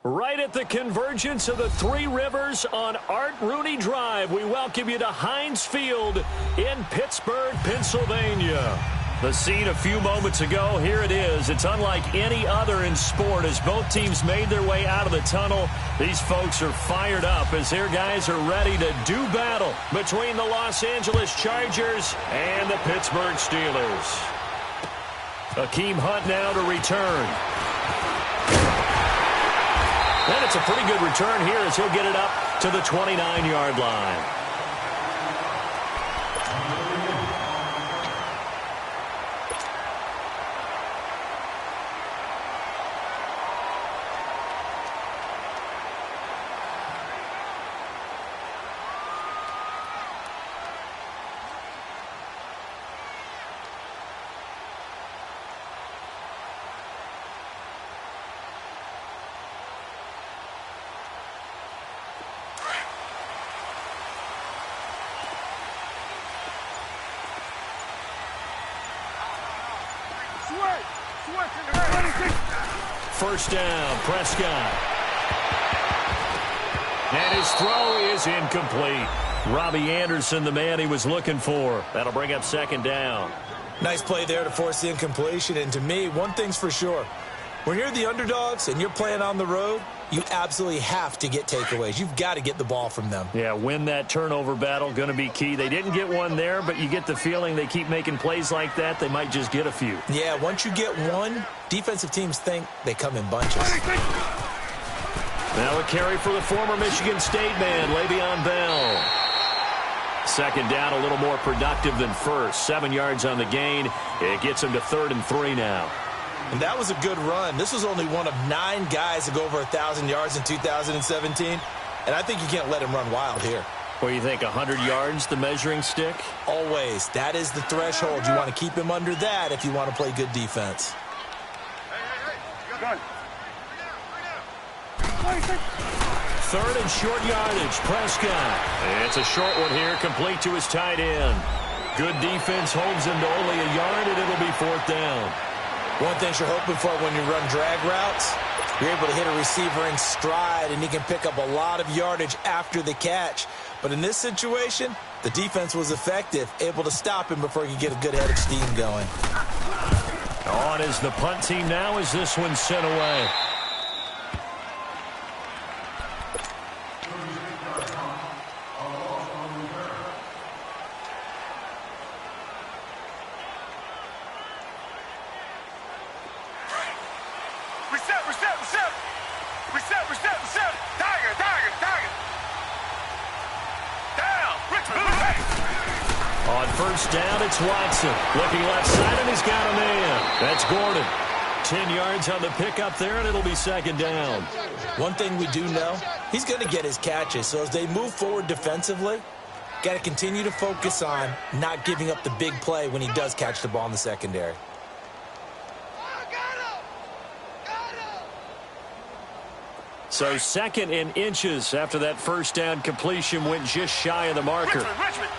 Right at the convergence of the Three Rivers on Art Rooney Drive, we welcome you to Heinz Field in Pittsburgh, Pennsylvania. The scene a few moments ago, here it is. It's unlike any other in sport as both teams made their way out of the tunnel. These folks are fired up as their guys are ready to do battle between the Los Angeles Chargers and the Pittsburgh Steelers. Akeem Hunt now to return. And it's a pretty good return here as he'll get it up to the 29-yard line. First down, Prescott. And his throw is incomplete. Robbie Anderson, the man he was looking for. That'll bring up second down. Nice play there to force the incompletion. And to me, one thing's for sure. When you're the underdogs and you're playing on the road, you absolutely have to get takeaways. You've got to get the ball from them. Yeah, win that turnover battle, going to be key. They didn't get one there, but you get the feeling they keep making plays like that, they might just get a few. Yeah, once you get one, defensive teams think they come in bunches. Now a carry for the former Michigan State man, Le'Veon Bell. Second down, a little more productive than first. 7 yards on the gain. It gets him to 3rd and 3 now. And that was a good run. This was only one of 9 guys to go over 1,000 yards in 2017. And I think you can't let him run wild here. Well, you think 100 yards, the measuring stick? Always. That is the threshold. You want to keep him under that if you want to play good defense. Third and short yardage, Prescott. It's a short one here, complete to his tight end. Good defense holds him to only a yard, and it'll be 4th down. One thing you're hoping for when you run drag routes, you're able to hit a receiver in stride, and he can pick up a lot of yardage after the catch. But in this situation, the defense was effective, able to stop him before he could get a good head of steam going. On is the punt team now as this one's sent away. Down, it's Watson. Looking left side, and he's got a man. That's Gordon. 10 yards on the pickup there, and it'll be second down. One thing we do know, he's going to get his catches. So as they move forward defensively, got to continue to focus on not giving up the big play when he does catch the ball in the secondary. So 2nd and inches after that first down completion went just shy of the marker. Richmond.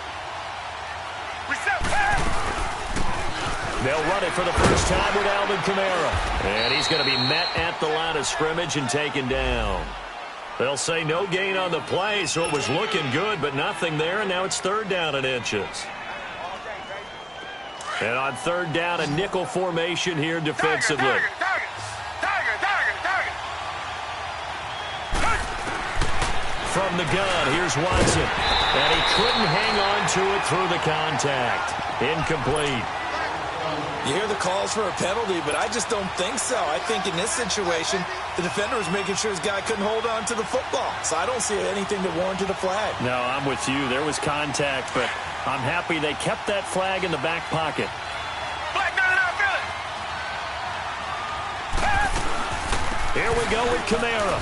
They'll run it for the first time with Alvin Kamara. And he's going to be met at the line of scrimmage and taken down. They'll say no gain on the play, so it was looking good, but nothing there, and now it's 3rd down and inches. And on 3rd down, a nickel formation here defensively. From the gun, here's Watson. And he couldn't hang on to it through the contact. Incomplete. You hear the calls for a penalty, but I just don't think so. I think in this situation, the defender was making sure his guy couldn't hold on to the football. So I don't see anything that warranted a flag. No, I'm with you. There was contact, but I'm happy they kept that flag in the back pocket. Black, no, Here we go with Kamara.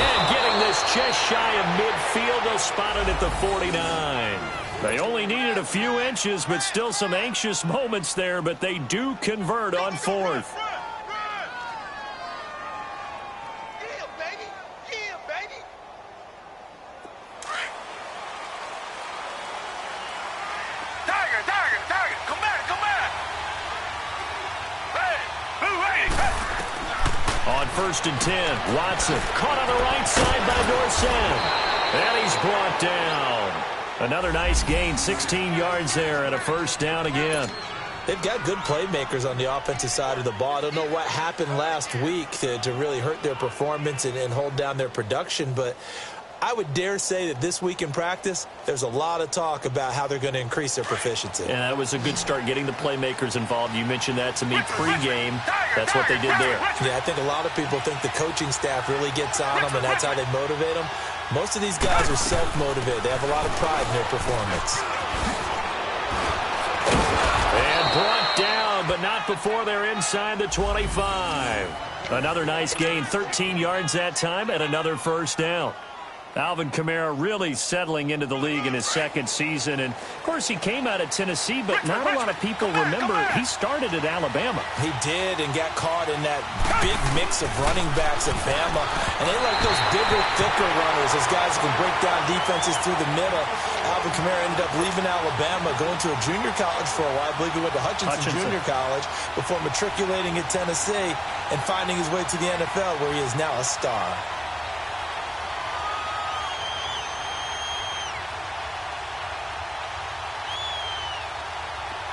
And getting this just shy of midfield, they'll spot it at the 49. They only needed a few inches, but still some anxious moments there, but they do convert on 4th. Tiger, come back. Hey, move, hey. On 1st and 10, Watson caught on the right side by Dorsett. And he's brought down. Another nice gain, 16 yards there and a first down again. They've got good playmakers on the offensive side of the ball. I don't know what happened last week to really hurt their performance and hold down their production, but I would dare say that this week in practice, there's a lot of talk about how they're going to increase their proficiency. And that was a good start getting the playmakers involved. You mentioned that to me pregame. That's what they did there. Yeah, I think a lot of people think the coaching staff really gets on them, and that's how they motivate them. Most of these guys are self-motivated. They have a lot of pride in their performance. And brought down, but not before they're inside the 25. Another nice gain, 13 yards that time, and another first down. Alvin Kamara really settling into the league in his second season. And, of course, he came out of Tennessee, but not a lot of people remember he started at Alabama. He did and got caught in that big mix of running backs at Bama. And they like those bigger, thicker runners, those guys who can break down defenses through the middle. Alvin Kamara ended up leaving Alabama, going to a junior college for a while. I believe he went to Hutchinson Junior College before matriculating at Tennessee and finding his way to the NFL, where he is now a star.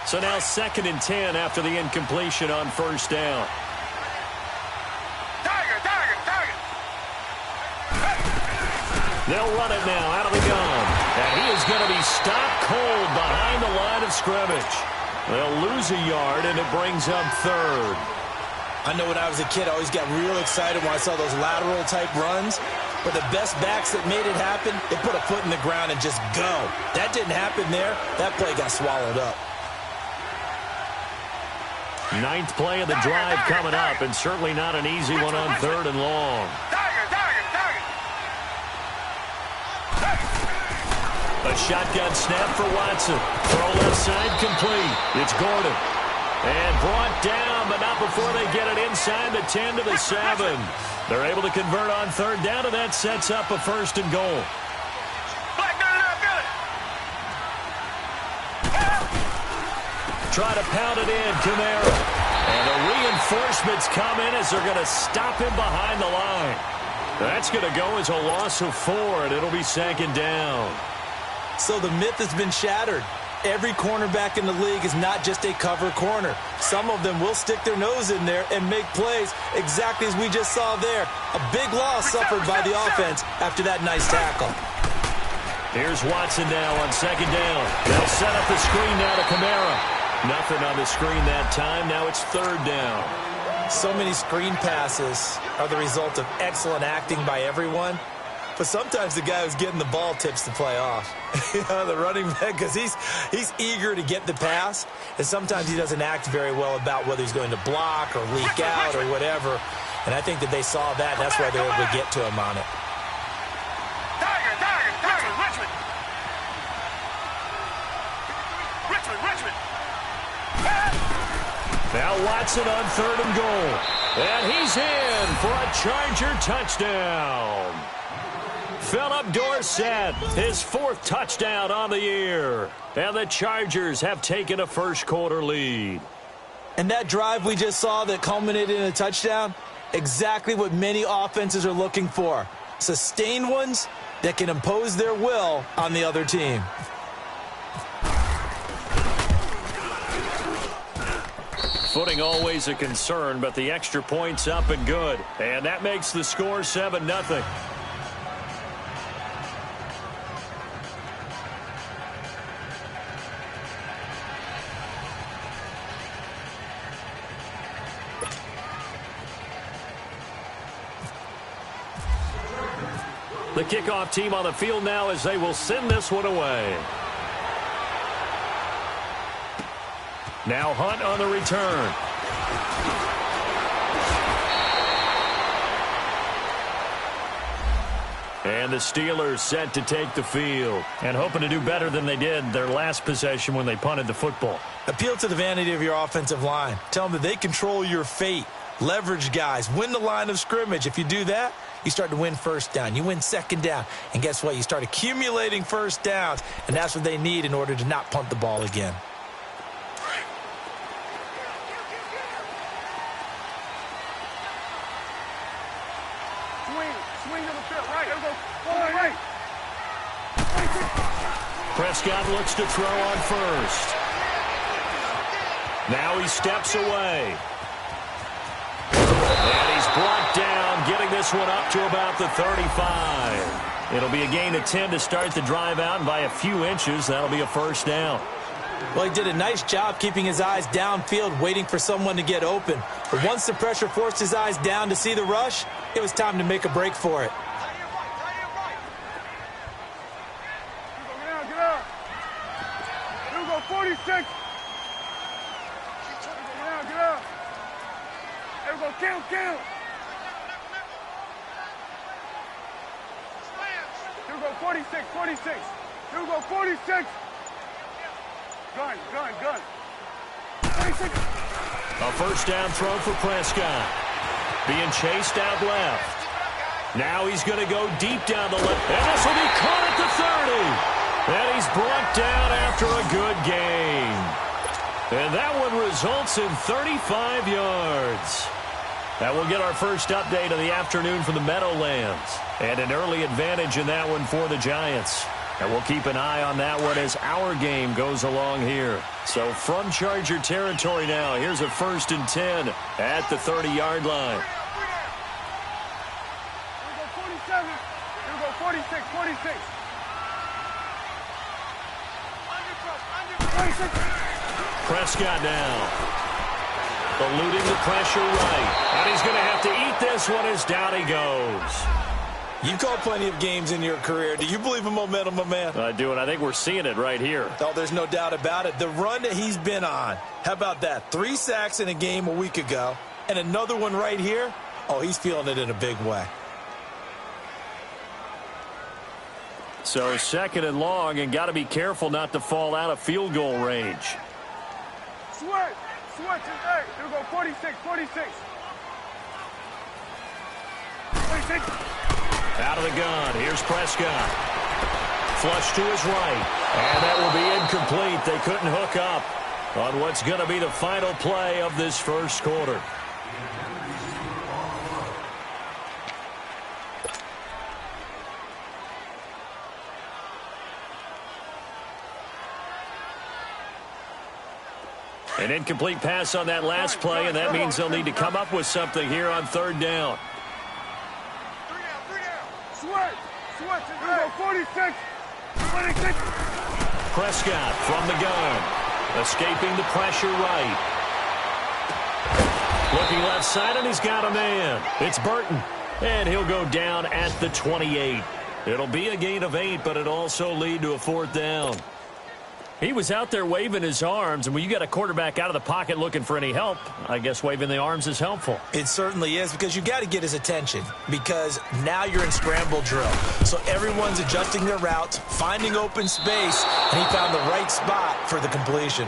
So now 2nd and 10 after the incompletion on first down. Tiger. They'll run it now out of the gun. And he is going to be stopped cold behind the line of scrimmage. They'll lose a yard, and it brings up 3rd. I know when I was a kid, I always got real excited when I saw those lateral-type runs. But the best backs that made it happen, they put a foot in the ground and just go. That didn't happen there. That play got swallowed up. 9th play of the drive coming up, and certainly not an easy one on 3rd and long. A shotgun snap for Watson. Throw left side complete. It's Gordon. And brought down, but not before they get it inside the 10 to the 7. They're able to convert on 3rd down, and that sets up a 1st and goal. Try to pound it in, Kamara. And the reinforcements come in as they're going to stop him behind the line. That's going to go as a loss of 4, and it'll be 2nd down. So the myth has been shattered. Every cornerback in the league is not just a cover corner. Some of them will stick their nose in there and make plays exactly as we just saw there. A big loss suffered by the offense after that nice tackle. Here's Watson now on 2nd down. They'll set up the screen now to Kamara. Nothing on the screen that time. Now it's 3rd down. So many screen passes are the result of excellent acting by everyone. But sometimes the guy who's getting the ball tips the play off. The running back, because he's eager to get the pass. And sometimes he doesn't act very well about whether he's going to block or leak out or whatever. And I think that they saw that, and that's why they were able to get to him on it. Richmond. Now Watson on 3rd and goal. And he's in for a Charger touchdown. Philip Dorsett, his 4th touchdown on the year. And the Chargers have taken a first-quarter lead. And that drive we just saw that culminated in a touchdown, exactly what many offenses are looking for. Sustained ones that can impose their will on the other team. Footing always a concern, but the extra point's up and good. And that makes the score 7-0. The kickoff team on the field now as they will send this one away. Now Hunt on the return. And the Steelers set to take the field and hoping to do better than they did their last possession when they punted the football. Appeal to the vanity of your offensive line. Tell them that they control your fate. Leverage guys. Win the line of scrimmage. If you do that, you start to win 1st down. You win 2nd down. And guess what? You start accumulating 1st downs. And that's what they need in order to not punt the ball again. Swing to the field. Right. There we go. Right. Prescott looks to throw on first. Now he steps away. And he's brought down, getting this one up to about the 35. It'll be a gain of 10 to start the drive out, and by a few inches, that'll be a first down. Well, he did a nice job keeping his eyes downfield, waiting for someone to get open. But once the pressure forced his eyes down to see the rush, it was time to make a break for it. Get out. Here we go, 46. Get out. Here we go, count. Here we go, 46. Here we go, 46. Gun. 46. A first down throw for Prescott. Being chased out left. Now he's going to go deep down the left. And this will be caught at the 30. And he's brought down after a good gain. And that one results in 35 yards. That will get our first update of the afternoon from the Meadowlands. And an early advantage in that one for the Giants. And we'll keep an eye on that one as our game goes along here. So from Charger territory now, here's a 1st and 10 at the 30-yard line. Here we go, 47. Here we go, 46. 46. Prescott now. Eluding the pressure right. And he's going to have to eat this one as down he goes. You've called plenty of games in your career. Do you believe in momentum, my man? I do, and I think we're seeing it right here. Oh, there's no doubt about it. The run that he's been on. How about that? 3 sacks in a game a week ago, and another one right here. Oh, he's feeling it in a big way. So 2nd and long, and got to be careful not to fall out of field goal range. Switch. Hey, here we go, 46. 46. Out of the gun. Here's Prescott. Flush to his right. And that will be incomplete. They couldn't hook up on what's going to be the final play of this first quarter. An incomplete pass on that last play, and that means they'll need to come up with something here on 3rd down. Switch. Here we go, 46. 26. Prescott from the gun. Escaping the pressure right. Looking left side, and he's got a man. It's Burton. And he'll go down at the 28. It'll be a gain of 8, but it'll also lead to a 4th down. He was out there waving his arms, and when you got a quarterback out of the pocket looking for any help, I guess waving the arms is helpful. It certainly is, because you got to get his attention, because now you're in scramble drill. So everyone's adjusting their routes, finding open space, and he found the right spot for the completion.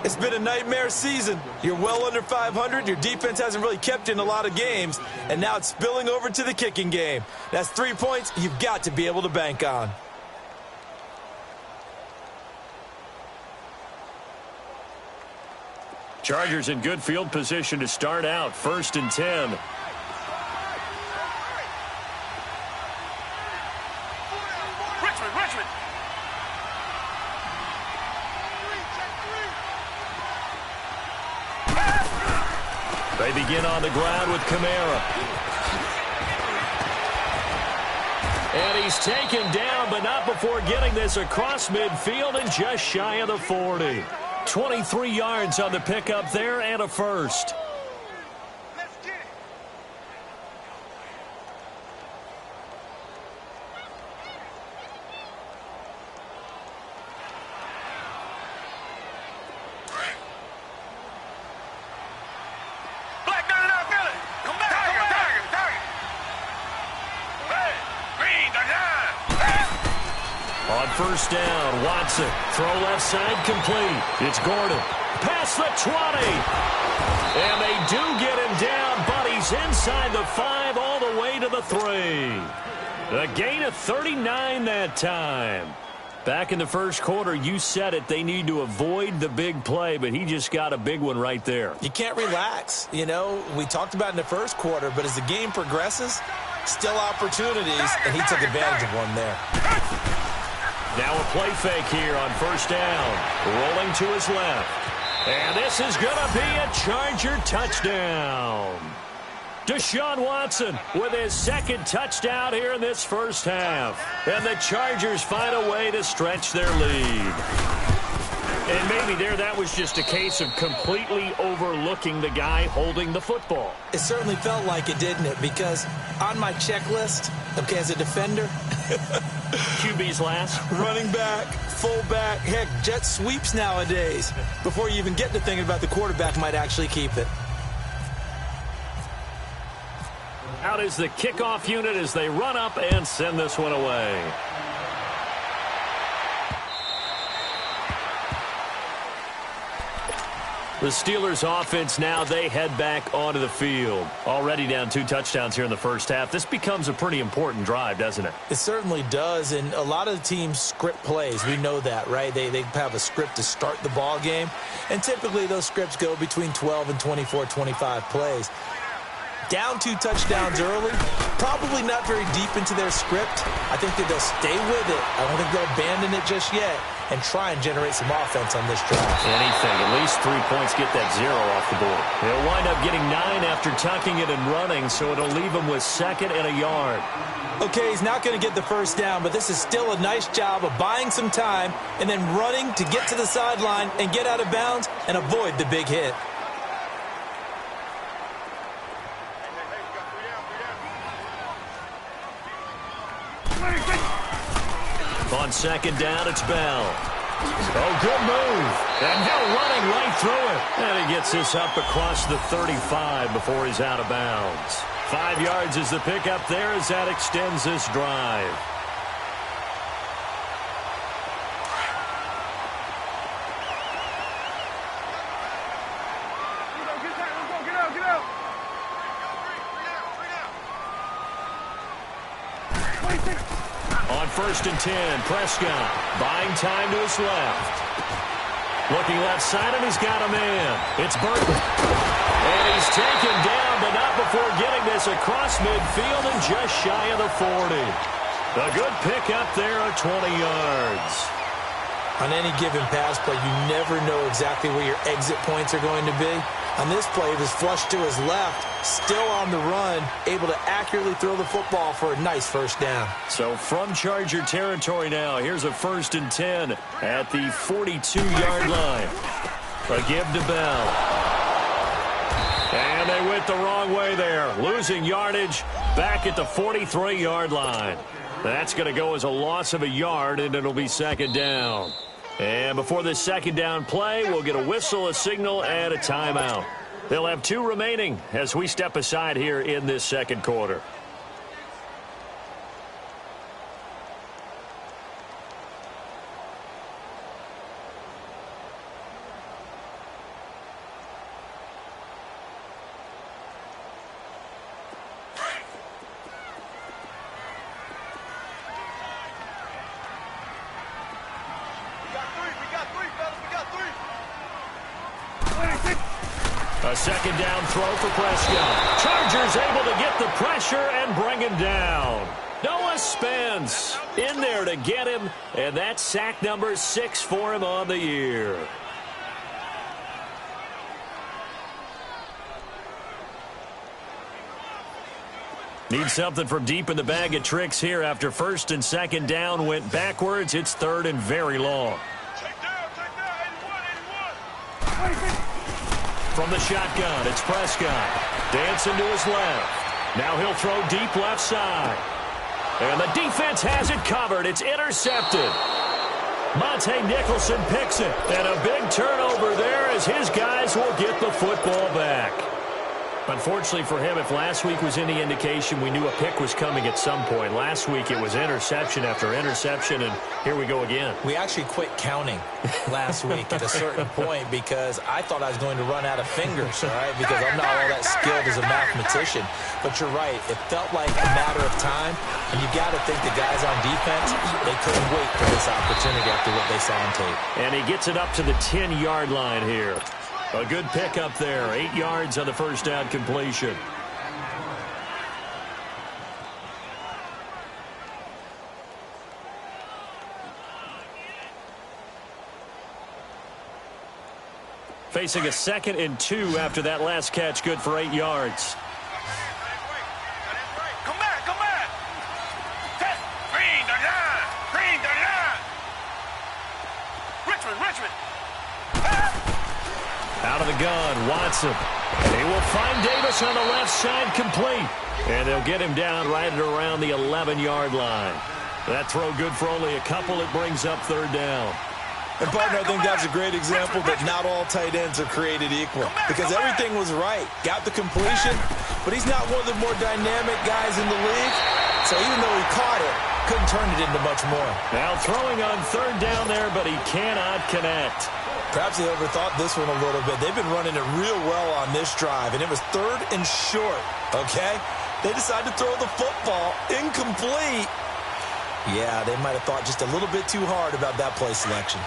It's been a nightmare season. You're well under 500. Your defense hasn't really kept in a lot of games, and now it's spilling over to the kicking game. That's 3 points you've got to be able to bank on. Chargers in good field position to start out. 1st and 10. Richmond. They begin on the ground with Kamara. And he's taken down, but not before getting this across midfield and just shy of the 40. 23 yards on the pickup there and a first. Let's get it. Black 99 Billy. Come back. Target. Hey, green, On 1st down, Watson. Throw left side complete. It's Gordon. Past the 20. And they do get him down, but he's inside the 5 all the way to the 3. A gain of 39 that time. Back in the first quarter, you said it, they need to avoid the big play, but he just got a big one right there. You can't relax. You know, we talked about in the first quarter, but as the game progresses, still opportunities, and he took advantage of one there. Now a play fake here on first down. Rolling to his left. And this is going to be a Charger touchdown. Deshaun Watson with his second touchdown here in this first half. And the Chargers find a way to stretch their lead. And maybe there that was just a case of completely overlooking the guy holding the football. It certainly felt like it, didn't it? Because on my checklist, okay, as a defender, QB's last. running back, fullback, heck, jet sweeps nowadays. Before you even get to thinking about the quarterback might actually keep it. Out is the kickoff unit as they run up and send this one away. The Steelers offense now, they head back onto the field. Already down 2 touchdowns here in the first half. This becomes a pretty important drive, doesn't it? It certainly does, and a lot of the teams script plays. We know that, right? They have a script to start the ball game, and typically those scripts go between 12 and 24, 25 plays. Down 2 touchdowns early, probably not very deep into their script. I think that they'll stay with it. I don't think they'll abandon it just yet and try and generate some offense on this drive. Anything, at least 3 points, get that 0 off the board. They'll wind up getting 9 after tucking it and running, so it'll leave them with 2nd and a yard. Okay, he's not going to get the first down, but this is still a nice job of buying some time and then running to get to the sideline and get out of bounds and avoid the big hit. On 2nd down, it's Bell. Oh, good move. And now running right through it. And he gets this up across the 35 before he's out of bounds. 5 yards is the pickup there as that extends this drive. On 1st and 10, Prescott buying time to his left. Looking left side, and he's got a man. It's Burton. And he's taken down, but not before getting this across midfield and just shy of the 40. A good pickup there at 20 yards. On any given pass play, you never know exactly where your exit points are going to be. On this play, it was flushed to his left, still on the run, able to accurately throw the football for a nice first down. So from Charger territory now, here's a 1st and 10 at the 42-yard line. A give to Bell. And they went the wrong way there, losing yardage back at the 43-yard line. That's going to go as a loss of a yard, and it'll be 2nd down. And before this 2nd down play, we'll get a whistle, a signal, and a timeout. They'll have 2 remaining as we step aside here in this 2nd quarter. A 2nd down throw for Prescott. Chargers able to get the pressure and bring him down. Noah Spence in there to get him, and that's sack number 6 for him on the year. Need something from deep in the bag of tricks here after 1st and 2nd down went backwards. It's 3rd and very long. From the shotgun, it's Prescott. Dancing to his left. Now he'll throw deep left side. And the defense has it covered. It's intercepted. Monte Nicholson picks it. And a big turnover there as his guys will get the football back. Unfortunately for him, if last week was any indication, we knew a pick was coming at some point. Last week it was interception after interception, and here we go again. We actually quit counting last week at a certain point because I thought I was going to run out of fingers, all right, because I'm not all that skilled as a mathematician. But you're right. It felt like a matter of time, and you got to think the guys on defense, they couldn't wait for this opportunity after what they saw on tape. And he gets it up to the 10-yard line here. A good pick up there. 8 yards on the first down completion. Facing a 2nd and 2 after that last catch. Good for 8 yards. Come back, come back. Green the line. Green the line. Richmond. Out of the gun, Watson. He will find Davis on the left side, complete. And they'll get him down right at around the 11-yard line. That throw good for only a couple. It brings up 3rd down. And, partner, I think that's a great example that not all tight ends are created equal because everything was right. Got the completion, but he's not one of the more dynamic guys in the league. So even though he caught it, couldn't turn it into much more. Now throwing on 3rd down there, but he cannot connect. Perhaps they overthought this one a little bit. They've been running it real well on this drive, and it was 3rd and short, okay? They decided to throw the football incomplete. Yeah, they might have thought just a little bit too hard about that play selection.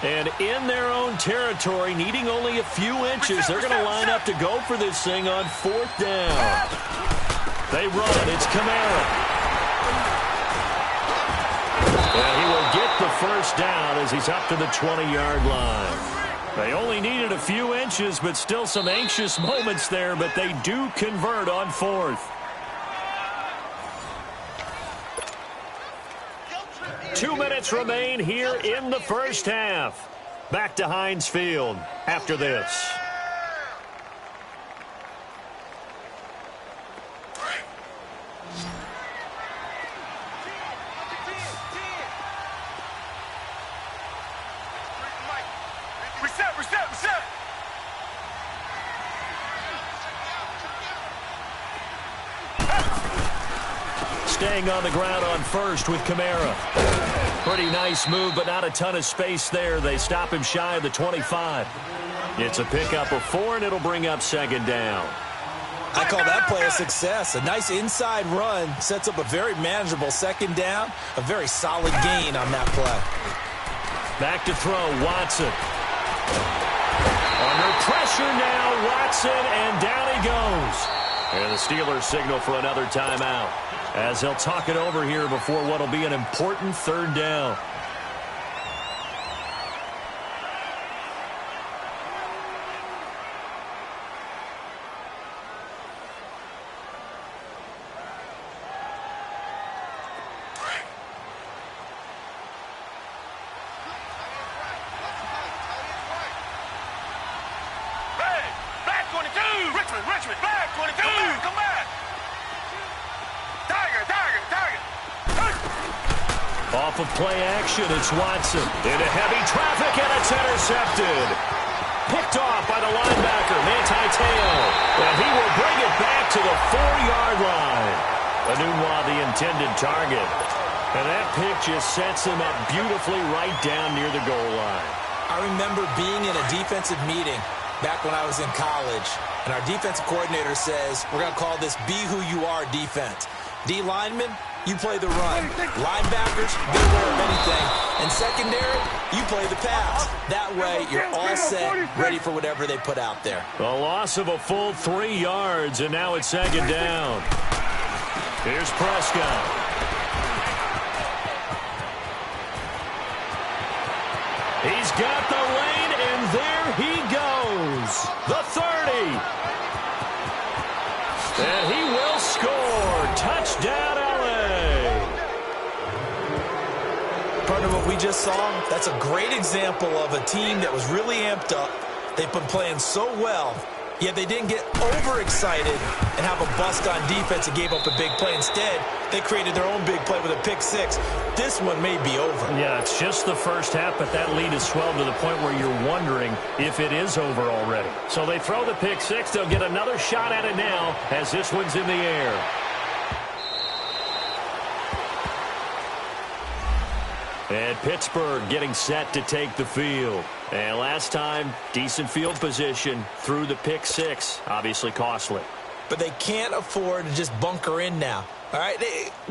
And in their own territory, needing only a few inches, they're going to line up to go for this thing on 4th down. They run. It's Kamara. And he will get the first down as he's up to the 20-yard line. They only needed a few inches, but still some anxious moments there, but they do convert on 4th. 2 minutes remain here in the first half. Back to Heinz Field after this. Reset. Staying on the ground on 1st with Kamara. Pretty nice move, but not a ton of space there. They stop him shy of the 25. It's a pickup of 4, and it'll bring up 2nd down. I call that play a success. A nice inside run sets up a very manageable 2nd down. A very solid gain on that play. Back to throw, Watson. Under pressure now, Watson, and down he goes. And the Steelers signal for another timeout as he'll talk it over here before what will be an important 3rd down. Richmond, back, 22, come back. Tiger. Off of play action, it's Watson. Into heavy traffic, and it's intercepted. Picked off by the linebacker, mannie084's. And he will bring it back to the 4-yard line. Anunwa, the intended target. And that pick just sets him up beautifully right down near the goal line. I remember being in a defensive meeting back when I was in college, and our defensive coordinator says, we're going to call this be who you are defense. D linemen, you play the run. Linebackers, be aware of anything. And secondary, you play the pass. That way, you're all set, ready for whatever they put out there. A loss of a full 3 yards, and now it's 2nd down. Here's Prescott. He's got the lane, and there he goes. The 30. And he will score. Touchdown, LA. Part of what we just saw, that's a great example of a team that was really amped up. They've been playing so well, Yeah, they didn't get overexcited and have a bust on defense and gave up a big play. Instead, they created their own big play with a pick six. This one may be over. Yeah, it's just the first half, but that lead has swelled to the point where you're wondering if it is over already. So they throw the pick six. They'll get another shot at it now as this one's in the air. And Pittsburgh getting set to take the field. And last time, decent field position through the pick six. Obviously costly. But they can't afford to just bunker in now. All right,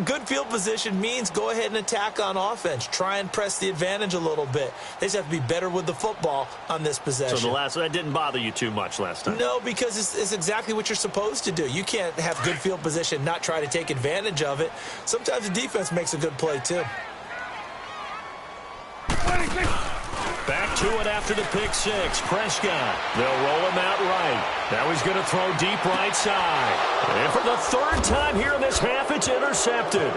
good field position means go ahead and attack on offense. Try and press the advantage a little bit. They just have to be better with the football on this possession. So that didn't bother you too much last time? No, because it's exactly what you're supposed to do. You can't have good field position and not try to take advantage of it. Sometimes the defense makes a good play, too. Back to it after the pick six. Prescott. They'll roll him out right. Now he's going to throw deep right side. And for the third time here in this half, it's intercepted.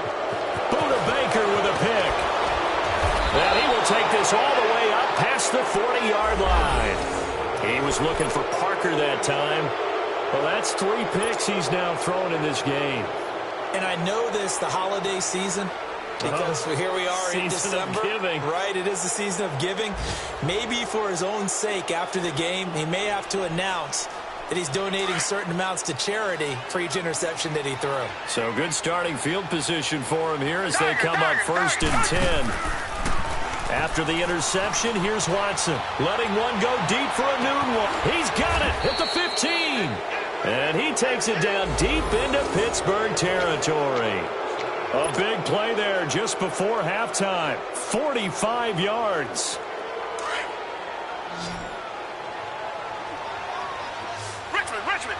Buda Baker with a pick. And he will take this all the way up past the 40-yard line. He was looking for Parker that time. Well, that's 3 picks he's now thrown in this game. And I know this, the holiday season, because here we are in December, right? It is the season of giving. Maybe for his own sake, after the game, he may have to announce that he's donating certain amounts to charity for each interception that he threw. So good starting field position for him here as they come up 1st and 10. After the interception, here's Watson, letting one go deep for a noon one. He's got it at the 15. And he takes it down deep into Pittsburgh territory. A big play there just before halftime. 45 yards. Richmond.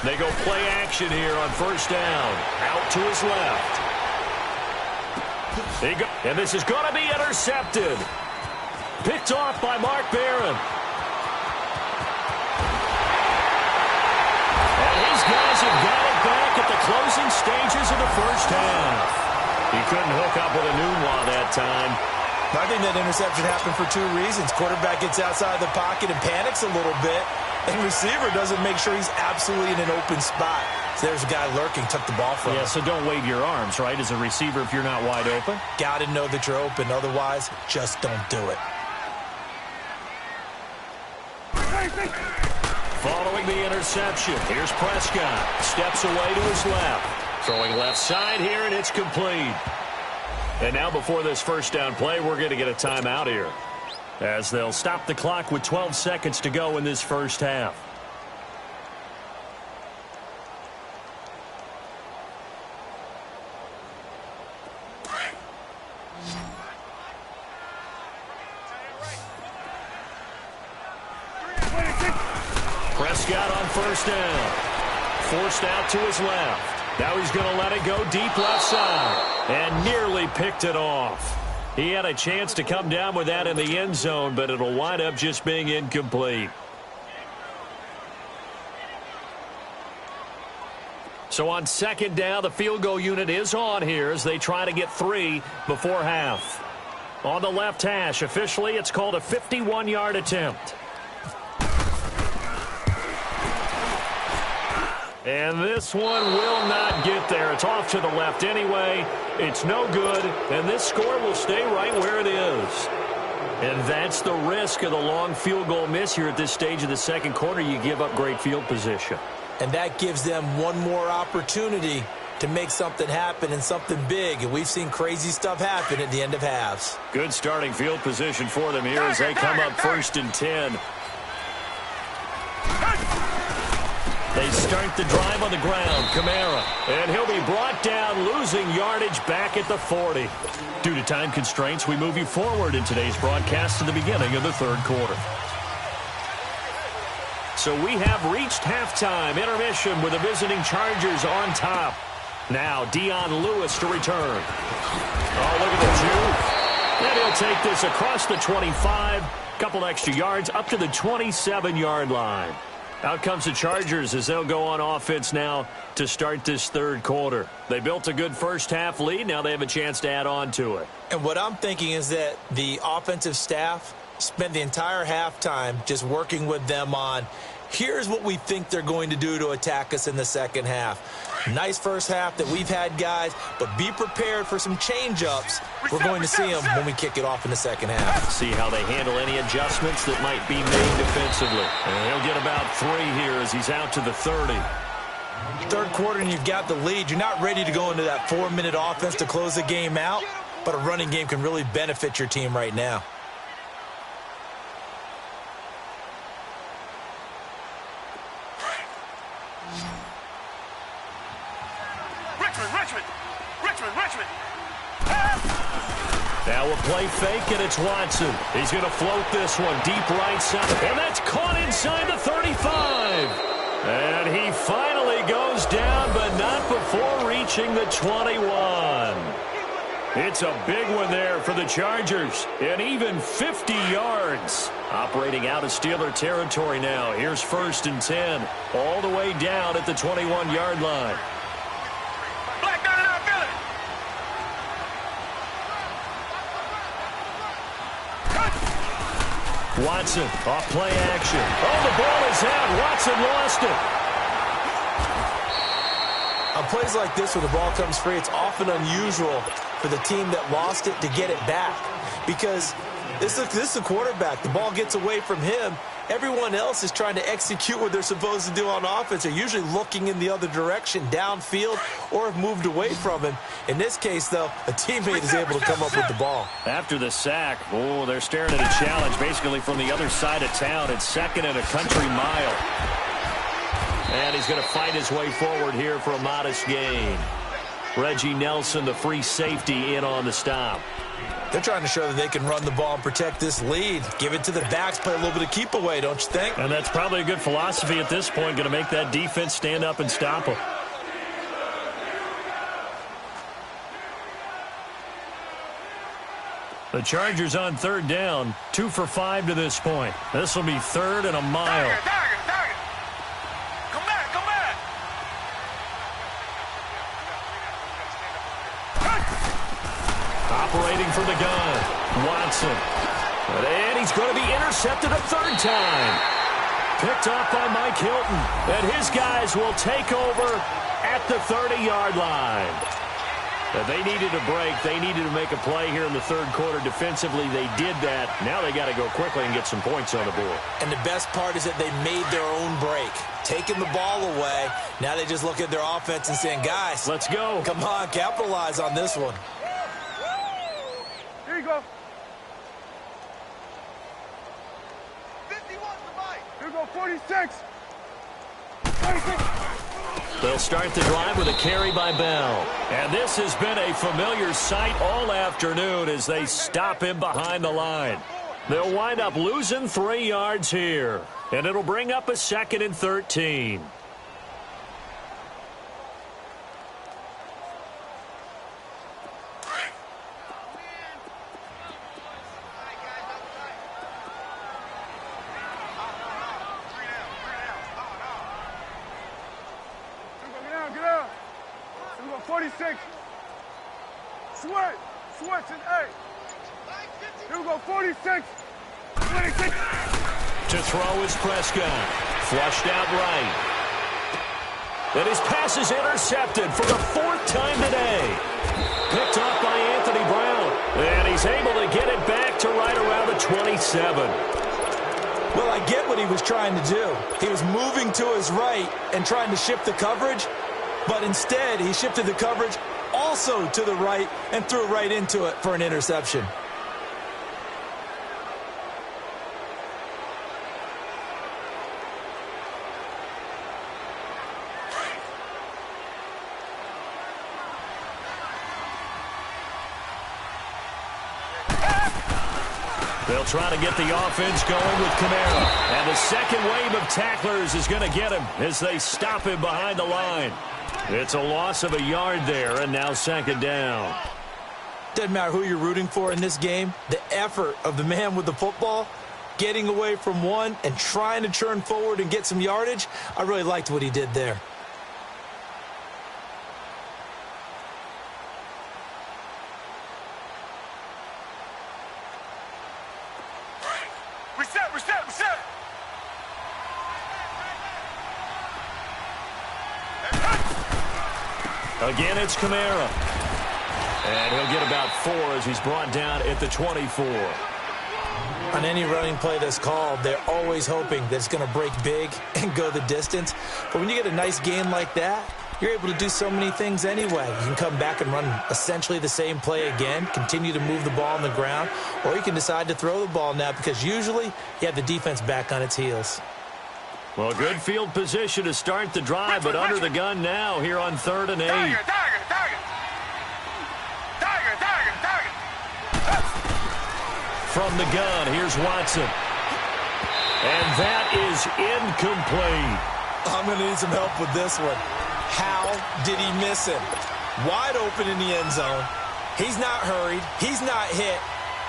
They go play action here on 1st down. Out to his left. And this is going to be intercepted. Picked off by Mark Barron. And his guys have got it back at the closing stages of the first half. He couldn't hook up with a Nunwa that time. I think that interception happened for 2 reasons. Quarterback gets outside the pocket and panics a little bit. And receiver doesn't make sure he's absolutely in an open spot. So there's a guy lurking, took the ball from him. Yeah, so don't wave your arms, right, as a receiver if you're not wide open. Got to know that you're open. Otherwise, just don't do it. Following the interception, here's Prescott. Steps away to his left. Throwing left side here, and it's complete. And now before this first down play, we're going to get a timeout here, as they'll stop the clock with 12 seconds to go in this first half. Prescott on 1st down. Forced out to his left. Now he's going to let it go deep left side. And nearly picked it off. He had a chance to come down with that in the end zone, but it'll wind up just being incomplete. So on 2nd down, the field goal unit is on here as they try to get 3 before half. On the left hash, officially it's called a 51-yard attempt. And this one will not get there. It's off to the left anyway. It's no good, and this score will stay right where it is. And that's the risk of the long field goal miss here at this stage of the second quarter. You give up great field position. And that gives them one more opportunity to make something happen and something big. And we've seen crazy stuff happen at the end of halves. Good starting field position for them here as they come up 1st and 10. They start the drive on the ground. Kamara. And he'll be brought down, losing yardage back at the 40. Due to time constraints, we move you forward in today's broadcast to the beginning of the 3rd quarter. So we have reached halftime. Intermission with the visiting Chargers on top. Now Dion Lewis to return. Oh, look at the juke. And he'll take this across the 25. Couple extra yards up to the 27-yard line. Out comes the Chargers as they'll go on offense now to start this 3rd quarter. They built a good first half lead. Now they have a chance to add on to it. And what I'm thinking is that the offensive staff spent the entire halftime just working with them on, here's what we think they're going to do to attack us in the second half. Nice first half that we've had, guys, but be prepared for some change-ups. We're going to see them when we kick it off in the second half. See how they handle any adjustments that might be made defensively. And he'll get about 3 here as he's out to the 30. Third quarter and you've got the lead. You're not ready to go into that 4-minute offense to close the game out, but a running game can really benefit your team right now. Richmond. Now a play fake, and it's Watson. He's going to float this one deep right side, and that's caught inside the 35. And he finally goes down, but not before reaching the 21. It's a big one there for the Chargers, and even 50 yards. Operating out of Steeler territory now. Here's 1st and 10, all the way down at the 21-yard line. Watson, off play action. Oh, the ball is out. Watson lost it. On plays like this where the ball comes free, it's often unusual for the team that lost it to get it back. Because this is a quarterback. The ball gets away from him. Everyone else is trying to execute what they're supposed to do on offense. They're usually looking in the other direction, downfield, or have moved away from him. In this case, though, a teammate is able to come up with the ball. After the sack, oh, they're staring at a challenge basically from the other side of town. It's 2nd and a country mile. And he's going to fight his way forward here for a modest gain. Reggie Nelson, the free safety, in on the stop. They're trying to show that they can run the ball and protect this lead. Give it to the backs, play a little bit of keep away, don't you think? And that's probably a good philosophy at this point, going to make that defense stand up and stop them. The Chargers on 3rd down, 2 for 5 to this point. This will be 3rd and a mile. Target. Come back. Operating from the gun, Watson. And he's going to be intercepted a 3rd time. Picked off by Mike Hilton. And his guys will take over at the 30-yard line. They needed a break. They needed to make a play here in the 3rd quarter. Defensively, they did that. Now they got to go quickly and get some points on the board. And the best part is that they made their own break. Taking the ball away. Now they just look at their offense and saying, guys, let's go. Come on, capitalize on this one. Here you go. 51's the bite. Here you go, 46. They'll start the drive with a carry by Bell. And this has been a familiar sight all afternoon as they stop him behind the line. They'll wind up losing 3 yards here. And it'll bring up a 2nd and 13. Get out. Here we go, 46. Switch and 8. Here we go, 46. 26. To throw is Prescott. Flushed out right. And his pass is intercepted for the 4th time today. Picked off by Anthony Brown. And he's able to get it back to right around the 27. Well, I get what he was trying to do. He was moving to his right and trying to shift the coverage, but instead he shifted the coverage also to the right and threw right into it for an interception. They'll try to get the offense going with Kamara. And the second wave of tacklers is going to get him as they stop him behind the line. It's a loss of a yard there, and now 2nd down. Doesn't matter who you're rooting for in this game. The effort of the man with the football, getting away from one and trying to turn forward and get some yardage, I really liked what he did there. Again, it's Kamara. And he'll get about 4 as he's brought down at the 24. On any running play that's called, they're always hoping that it's going to break big and go the distance. But when you get a nice game like that, you're able to do so many things anyway. You can come back and run essentially the same play again, continue to move the ball on the ground, or you can decide to throw the ball now because usually you have the defense back on its heels. Well, good field position to start the drive, but under the gun now here on 3rd and 8. Target. From the gun, here's Watson. And that is incomplete. I'm going to need some help with this one. How did he miss him? Wide open in the end zone. He's not hurried. He's not hit.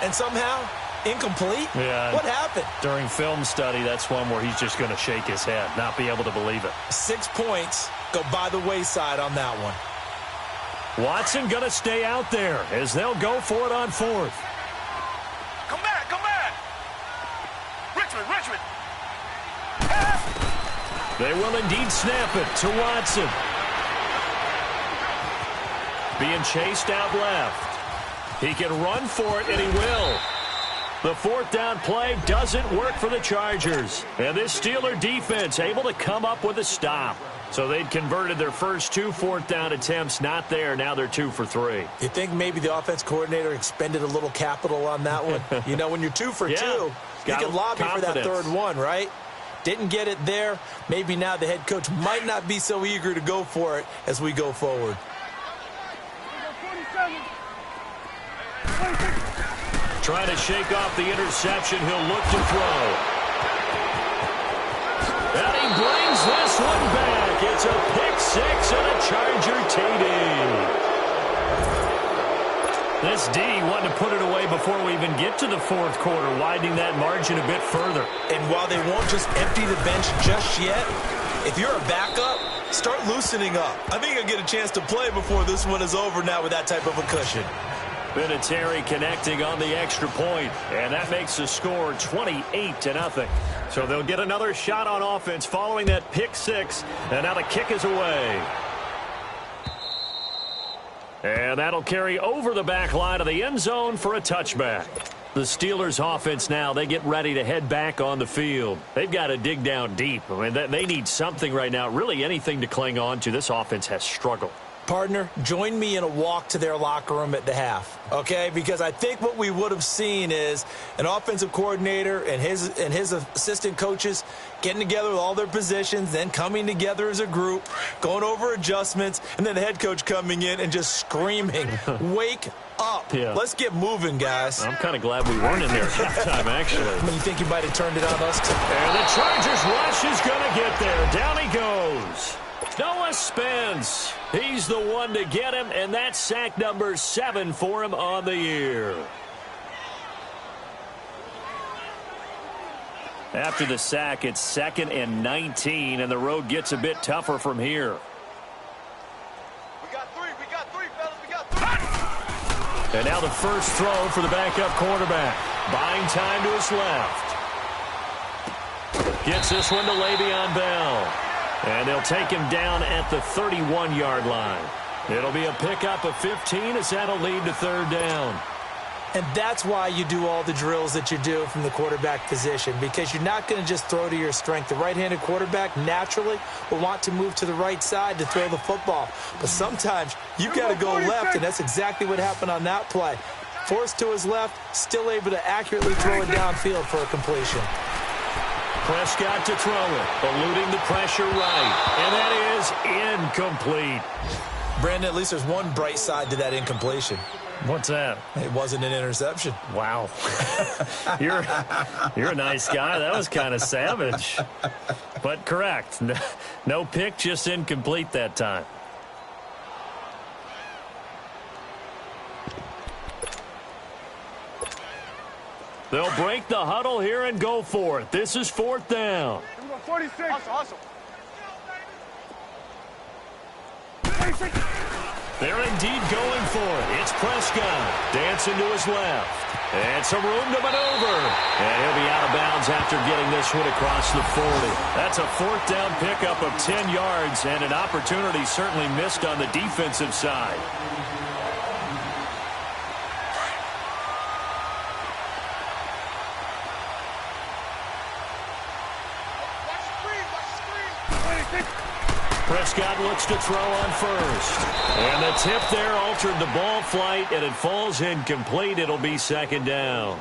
And somehow, incomplete? Yeah. What happened? During film study, that's one where he's just going to shake his head, not be able to believe it. 6 points go by the wayside on that one. Watson going to stay out there as they'll go for it on 4th. Come back. Richmond. They will indeed snap it to Watson. Being chased out left. He can run for it, and he will. The 4th down play doesn't work for the Chargers. And this Steeler defense able to come up with a stop. So they'd converted their first 2 4th down attempts. Not there. Now they're 2 for 3. You think maybe the offense coordinator expended a little capital on that one? You know, when you're 2 for 2, you can lobby for that 3rd one, right? Didn't get it there. Maybe now the head coach might not be so eager to go for it as we go forward. Trying to shake off the interception. He'll look to throw. And he brings this one back. It's a pick 6 and a Charger TD. This D wanting to put it away before we even get to the 4th quarter, widening that margin a bit further. And while they won't just empty the bench just yet, if you're a backup, start loosening up. I think you'll get a chance to play before this one is over now with that type of a cushion. Vinatieri connecting on the extra point, and that makes the score 28-0. So they'll get another shot on offense following that pick 6, and now the kick is away. And that'll carry over the back line of the end zone for a touchback. The Steelers offense now, they get ready to head back on the field. They've got to dig down deep. I mean, they need something right now, really anything to cling on to. This offense has struggled. Partner, join me in a walk to their locker room at the half, okay? Because I think what we would have seen is an offensive coordinator and his assistant coaches getting together with all their positions, then coming together as a group, going over adjustments, and then the head coach coming in and just screaming, wake up. Yeah. Let's get moving, guys. I'm kind of glad we weren't in there at halftime, actually. You think you might have turned it on us too? And the Chargers rush is going to get there. Down he goes. Noah Spence. He's the one to get him, and that's sack number 7 for him on the year. After the sack, it's 2nd and 19, and the road gets a bit tougher from here. We got 3, fellas, we got 3. And now the first throw for the backup quarterback. Buying time to his left. Gets this one to Le'Veon Bell. And they'll take him down at the 31-yard line. It'll be a pickup of 15 as that'll lead to 3rd down. And that's why you do all the drills that you do from the quarterback position, because you're not going to just throw to your strength. The right-handed quarterback naturally will want to move to the right side to throw the football. But sometimes you've got to go left, and that's exactly what happened on that play. Forced to his left, still able to accurately throw it downfield for a completion. Prescott to throw it, eluding the pressure right. And that is incomplete. Brandon, at least there's one bright side to that incompletion. What's that? It wasn't an interception. Wow. You're a nice guy. That was kind of savage. But correct. No pick, just incomplete that time. They'll break the huddle here and go for it. This is 4th down. 46. Hustle. They're indeed going for it. It's Prescott dancing to his left. And some room to maneuver. And he'll be out of bounds after getting this one across the 40. That's a fourth down pickup of 10 yards and an opportunity certainly missed on the defensive side. Prescott looks to throw on first. And the tip there altered the ball flight, and it falls incomplete. It'll be second down.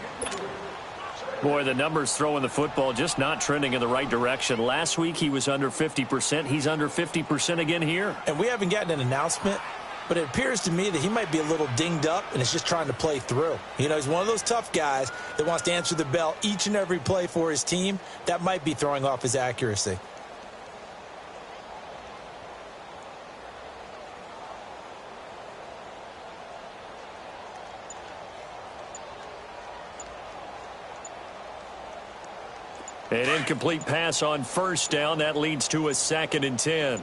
Boy, the numbers throwing the football just not trending in the right direction. Last week he was under 50%. He's under 50% again here. And we haven't gotten an announcement, but it appears to me that he might be a little dinged up and is just trying to play through. You know, he's one of those tough guys that wants to answer the bell each and every play for his team. That might be throwing off his accuracy. An incomplete pass on first down. That leads to a 2nd and 10.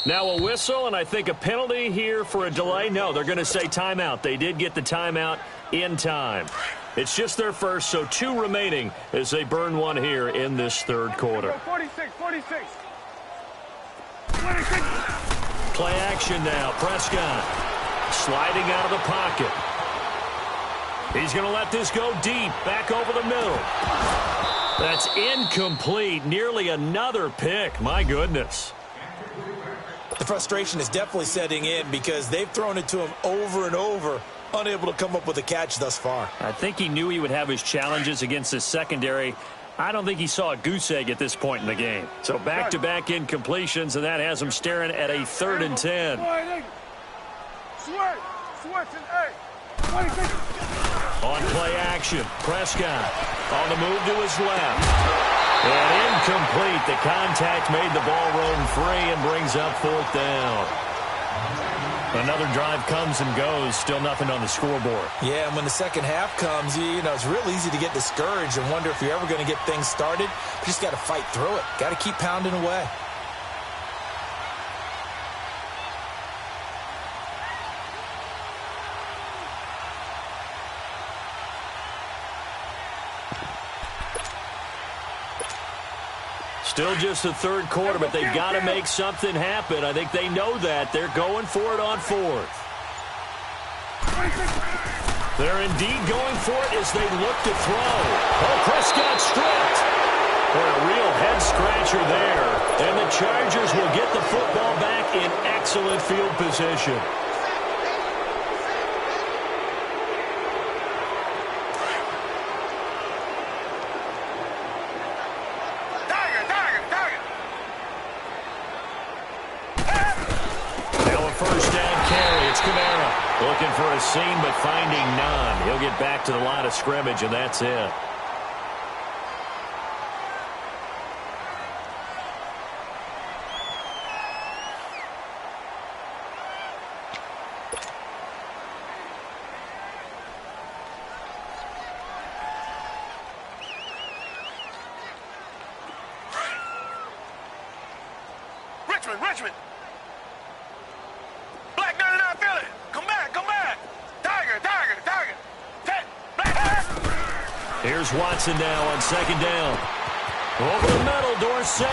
Now a whistle, and I think a penalty here for a delay. No, they're going to say timeout. They did get the timeout in time. It's just their first, so 2 remaining as they burn one here in this third quarter. 46. Play action now. Prescott sliding out of the pocket. He's going to let this go deep, back over the middle. That's incomplete. Nearly another pick. My goodness. The frustration is definitely setting in because they've thrown it to him over and over, unable to come up with a catch thus far. I think he knew he would have his challenges against his secondary. I don't think he saw a goose egg at this point in the game. So back-to-back incompletions, and that has him staring at a 3rd and 10. On play action, Prescott on the move to his left. And incomplete. The contact made the ball roam free and brings up 4th down. Another drive comes and goes. Still nothing on the scoreboard. Yeah, and when the second half comes, you know, it's real easy to get discouraged and wonder if you're ever going to get things started. You just got to fight through it. Got to keep pounding away. Still just the third quarter, but they've got to make something happen. I think they know that. They're going for it on 4th. They're indeed going for it as they look to throw. Oh, Prescott stripped. For a real head-scratcher there. And the Chargers will get the football back in excellent field position. Looking for a seam, but finding none. He'll get back to the line of scrimmage, and that's it. Richmond. Black 99 Philly. Come back. Tiger. Here's Watson now on 2nd down. Over the middle, Dorsett.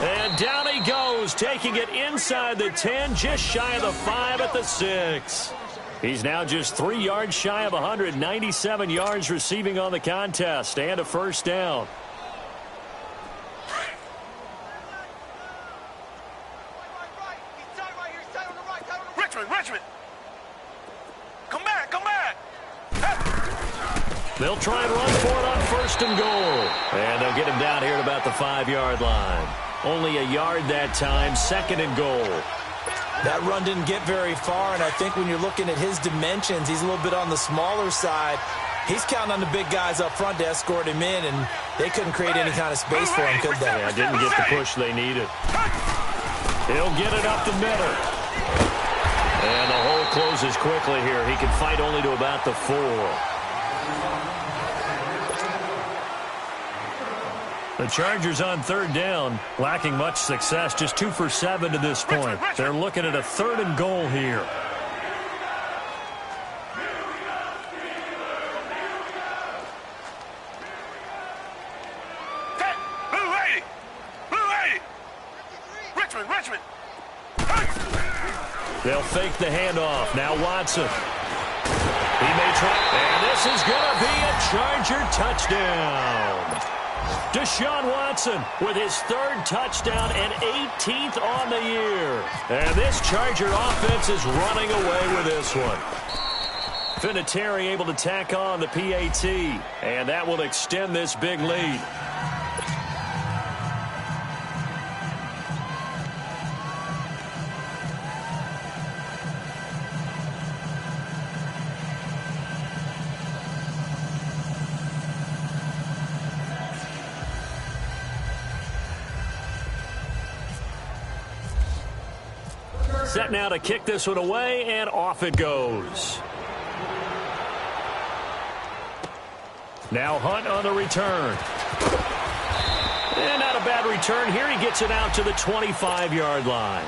And down he goes, taking it inside the 10, just shy of the 5 at the 6. He's now just 3 yards shy of 197 yards receiving on the contest and a first down. Richmond. Come back. They'll try and run for it on 1st and goal. And they'll get him down here at about the 5-yard line. Only a yard that time, 2nd and goal. That run didn't get very far, and I think when you're looking at his dimensions, he's a little bit on the smaller side. He's counting on the big guys up front to escort him in, and they couldn't create any kind of space for him, could they? Yeah, didn't get the push they needed. He'll get it up the middle. And the hole closes quickly here. He can fight only to about the 4. The Chargers on third down, lacking much success, just 2 for 7 to this point. They're looking at a 3rd and goal here. They'll fake the handoff. Now Watson. He may try. And this is going to be a Charger touchdown. Deshaun Watson with his 3rd touchdown and 18th on the year. And this Charger offense is running away with this one. Vinatieri able to tack on the PAT. And that will extend this big lead. Set now to kick this one away, and off it goes. Now Hunt on the return. And not a bad return here. He gets it out to the 25-yard line.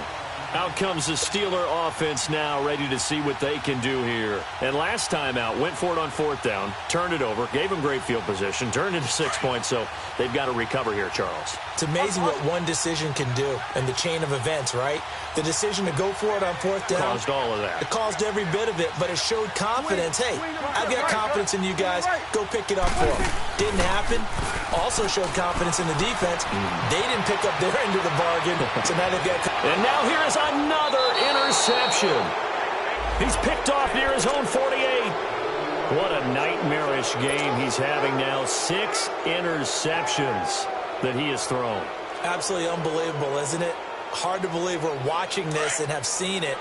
Out comes the Steeler offense now, ready to see what they can do here. And last time out, went for it on 4th down, turned it over, gave them great field position, turned it to 6 points, so they've got to recover here, Charles. It's amazing what one decision can do in the chain of events, right? The decision to go for it on 4th down. Caused all of that. It caused every bit of it, but it showed confidence. Hey, I've got confidence in you guys. Go pick it up for them. Didn't happen. Also showed confidence in the defense. They didn't pick up their end of the bargain, so now they've got... And now here is another interception. He's picked off near his own 48. What a nightmarish game he's having now. 6 interceptions that he has thrown. Absolutely unbelievable, isn't it? Hard to believe we're watching this and have seen it,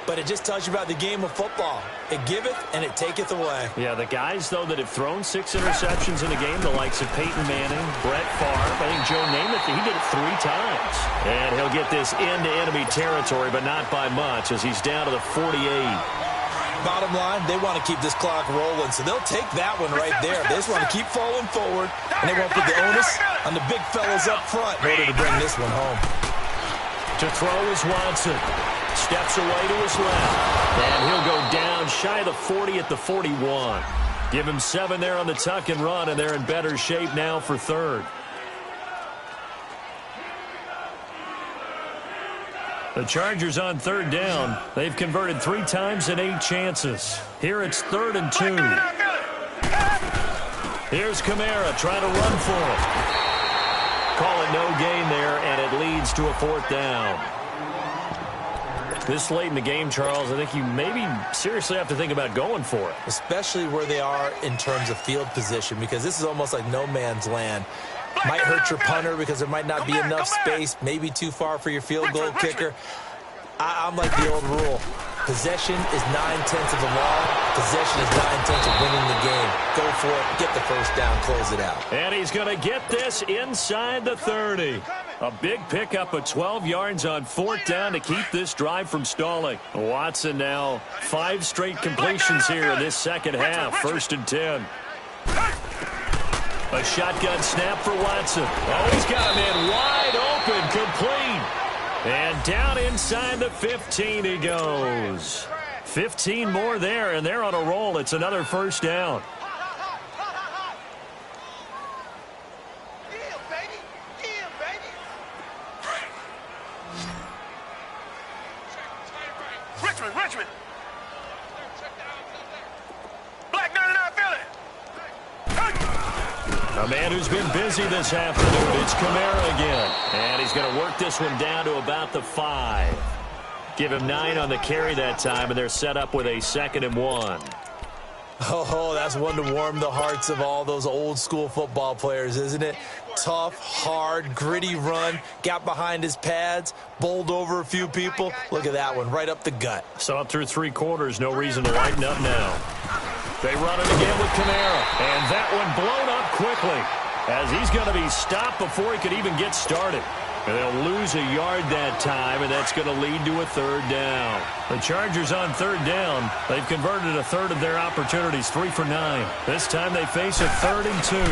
but it just tells you about the game of football. It giveth and it taketh away. Yeah, the guys, though, that have thrown 6 interceptions in a game, the likes of Peyton Manning, Brett Favre, I think Joe Namath, he did it 3 times. And he'll get this into enemy territory, but not by much, as he's down to the 48. Bottom line, they want to keep this clock rolling, so they'll take that one right there. They just want to keep falling forward, and they won't put the onus on the big fellas up front in order to bring this one home. To throw is Watson. Steps away to his left. And he'll go down shy of the 40 at the 41. Give him 7 there on the tuck and run, and they're in better shape now for 3rd. The Chargers on 3rd down. They've converted 3 times in 8 chances. Here it's 3rd and 2. Here's Kamara trying to run for it. Call it no gain there, and it leads to a 4th down. This late in the game, Charles, I think you maybe seriously have to think about going for it. Especially where they are in terms of field position, because this is almost like no man's land. Might hurt your punter because there might not be enough space, maybe too far for your field goal kicker. I'm like the old rule. Possession is 9/10 of the law. Possession is 9/10 of winning the game. Go for it. Get the first down. Close it out. And he's going to get this inside the 30. A big pickup of 12 yards on 4th down to keep this drive from stalling. Watson now 5 straight completions here in this second half. 1st and 10. A shotgun snap for Watson. Oh, he's got him in wide open, complete. And down inside the 15 he goes. 15 more there, and they're on a roll. It's another 1st down. Richmond. Black 99 Philly. A man who's been busy this afternoon. It's Kamara again. And he's going to work this one down to about the 5. Give him 9 on the carry that time, and they're set up with a 2nd and 1. Oh, that's one to warm the hearts of all those old school football players, isn't it? Tough, hard, gritty run. Got behind his pads, bowled over a few people. Look at that one, right up the gut. Saw it through 3 quarters. No reason to lighten up now. They run it again with Kamara. And that one blown up quickly as he's going to be stopped before he could even get started. And they'll lose a yard that time, and that's going to lead to a 3rd down. The Chargers on 3rd down. They've converted a 1/3 of their opportunities, 3 for 9. This time they face a 3rd and 2.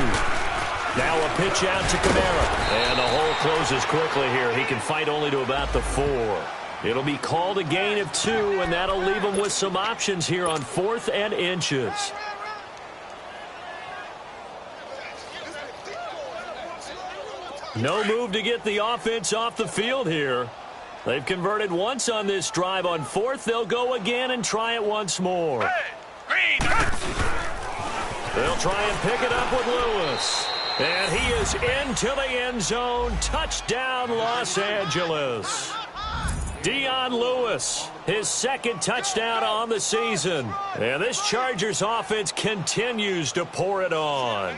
Now a pitch out to Kamara. And the hole closes quickly here. He can fight only to about the 4. It'll be called a gain of 2, and that'll leave him with some options here on 4th and inches. No move to get the offense off the field here. They've converted once on this drive. On 4th, they'll go again and try it once more. They'll try and pick it up with Lewis. And he is into the end zone. Touchdown, Los Angeles. Dion Lewis, his 2nd touchdown on the season. And this Chargers offense continues to pour it on.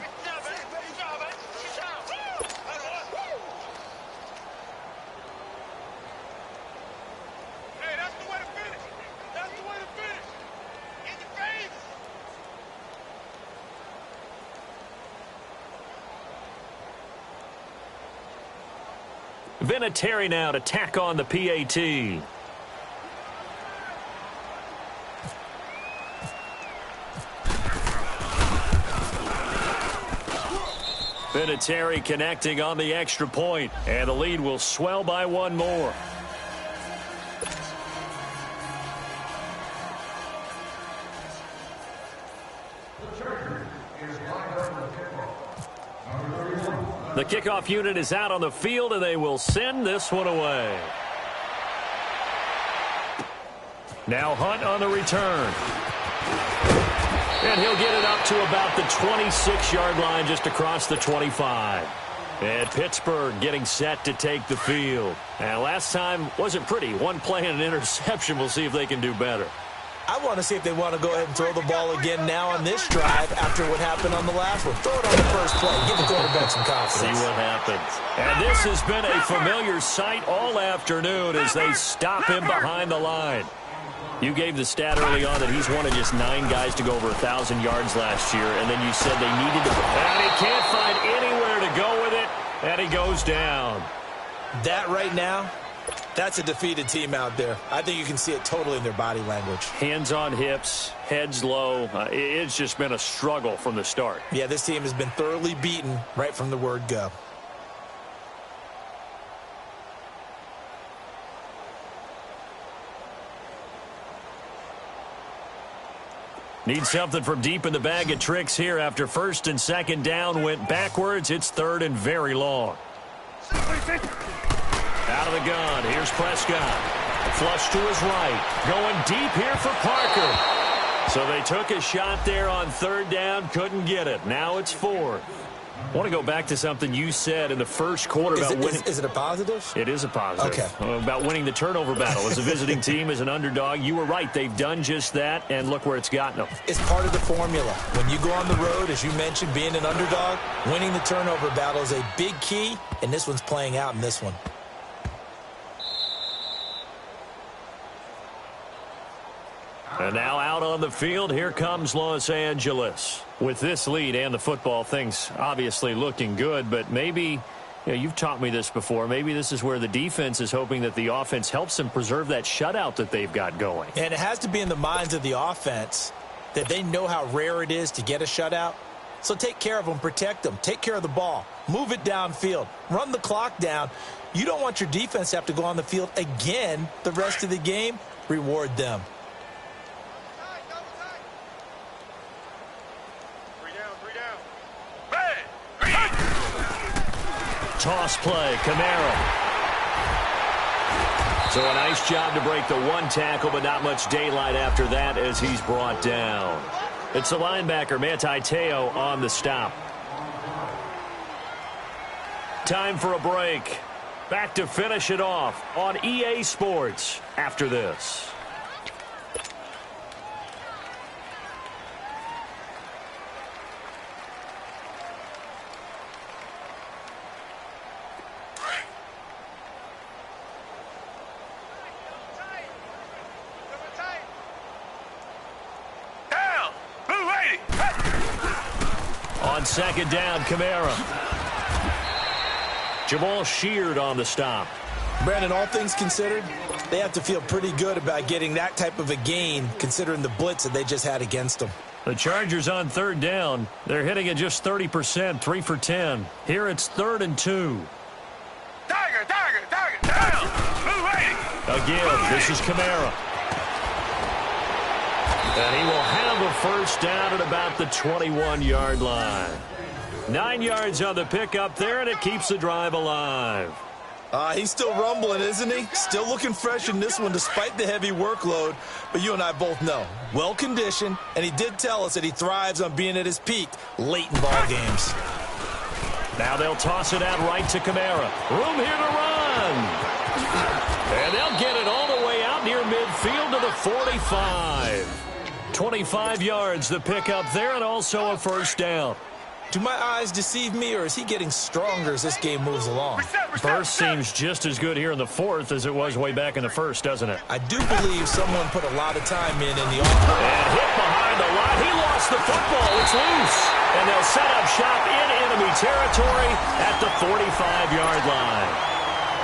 Vinatieri now to tack on the PAT. Vinatieri connecting on the extra point, and the lead will swell by 1 more. The kickoff unit is out on the field, and they will send this one away. Now Hunt on the return. And he'll get it up to about the 26-yard line, just across the 25. And Pittsburgh getting set to take the field. And last time wasn't pretty. 1 play and an interception. We'll see if they can do better. I want to see if they want to go ahead and throw the ball again now on this drive after what happened on the last one. Throw it on the first play. Give the quarterback some confidence. See what happens. And this has been a familiar sight all afternoon as they stop him behind the line. You gave the stat early on that he's one of just 9 guys to go over 1,000 yards last year, and then you said they needed to. And he can't find anywhere to go with it, and he goes down. That right now, that's a defeated team out there. I think you can see it totally in their body language. Hands on hips, heads low. It's just been a struggle from the start. Yeah, this team has been thoroughly beaten right from the word go. Need something from deep in the bag of tricks here after 1st and 2nd down went backwards. It's 3rd and very long. Out of the gun, here's Prescott. Flush to his right. Going deep here for Parker. So they took a shot there on 3rd down, couldn't get it. Now it's 4th. I want to go back to something you said in the first quarter about winning. Is it a positive? It is a positive. Okay. About winning the turnover battle. As a visiting team, as an underdog, you were right. They've done just that, and look where it's gotten them. It's part of the formula. When you go on the road, as you mentioned, being an underdog, winning the turnover battle is a big key, and this one's playing out in this one. And now out on the field, here comes Los Angeles. With this lead and the football, things obviously looking good, but maybe, you've taught me this before, maybe this is where the defense is hoping that the offense helps them preserve that shutout that they've got going. And it has to be in the minds of the offense that they know how rare it is to get a shutout. So take care of them, protect them, take care of the ball, move it downfield, run the clock down. You don't want your defense to have to go on the field again the rest of the game. Reward them. Toss play, Kamara. So a nice job to break the 1 tackle, but not much daylight after that as he's brought down. It's the linebacker, mannie084's, on the stop. Time for a break. Back to finish it off on EA Sports after this. On 2nd down, Kamara. Jamal Sheard on the stop. Brandon, all things considered, they have to feel pretty good about getting that type of a gain considering the blitz that they just had against them. The Chargers on third down. They're hitting at just 30%, 3 for 10. Here it's 3rd and 2. Tiger, down. Move right. Again, this is Kamara. And he will have a first down at about the 21-yard line. 9 yards on the pickup there, and it keeps the drive alive. He's still rumbling, isn't he? Still looking fresh in this one despite the heavy workload. But you and I both know, well-conditioned, and he did tell us that he thrives on being at his peak late in ball games. Now they'll toss it out right to Kamara. Room here to run. And they'll get it all the way out near midfield to the 45. 25 yards the pickup there, and also a first down. Do my eyes deceive me, or is he getting stronger as this game moves along? Burst seems just as good here in the 4th as it was way back in the 1st, doesn't it? I do believe someone put a lot of time in the offense. And hit behind the line. He lost the football. It's loose. And they'll set up shop in enemy territory at the 45-yard line.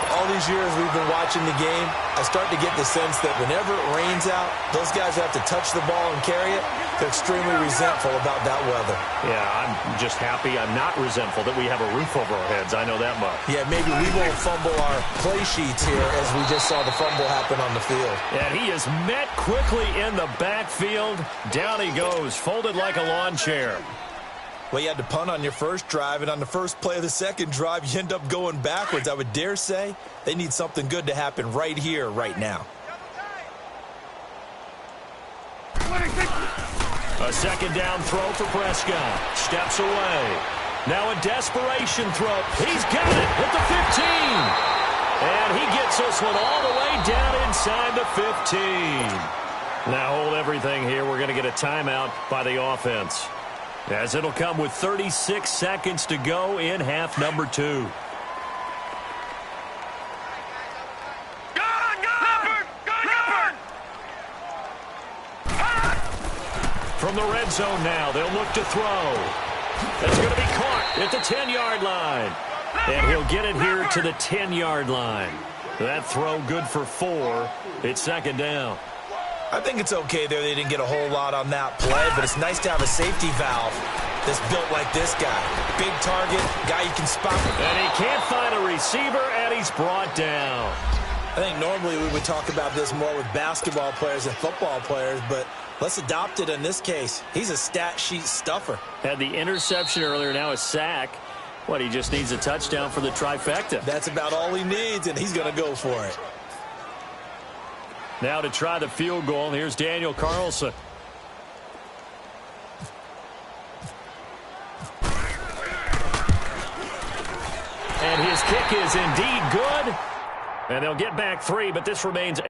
All these years we've been watching the game, I start to get the sense that whenever it rains out, those guys who have to touch the ball and carry it, they're extremely resentful about that weather. Yeah, I'm just happy I'm not resentful that we have a roof over our heads. I know that much. Yeah, maybe we won't fumble our play sheets here as we just saw the fumble happen on the field. And he is met quickly in the backfield. Down he goes, folded like a lawn chair. Well, you had to punt on your first drive, and on the first play of the second drive, you end up going backwards. I would dare say they need something good to happen right here, right now. A second down throw for Prescott. Steps away. Now a desperation throw. He's got it at the 15. And he gets this one all the way down inside the 15. Now hold everything here. We're going to get a timeout by the offense, as it'll come with 36 seconds to go in half number 2. From the red zone now, they'll look to throw. That's going to be caught at the 10-yard line. And he'll get it here to the 10-yard line. That throw good for 4. It's second down. I think it's okay there. They didn't get a whole lot on that play, but it's nice to have a safety valve that's built like this guy. Big target, guy you can spot. And he can't find a receiver, and he's brought down. I think normally we would talk about this more with basketball players and football players, but let's adopt it in this case. He's a stat sheet stuffer. Had the interception earlier, now a sack. What, he just needs a touchdown for the trifecta. That's about all he needs, and he's going to go for it. Now to try the field goal, here's Daniel Carlson. And his kick is indeed good. And they'll get back 3, but this remains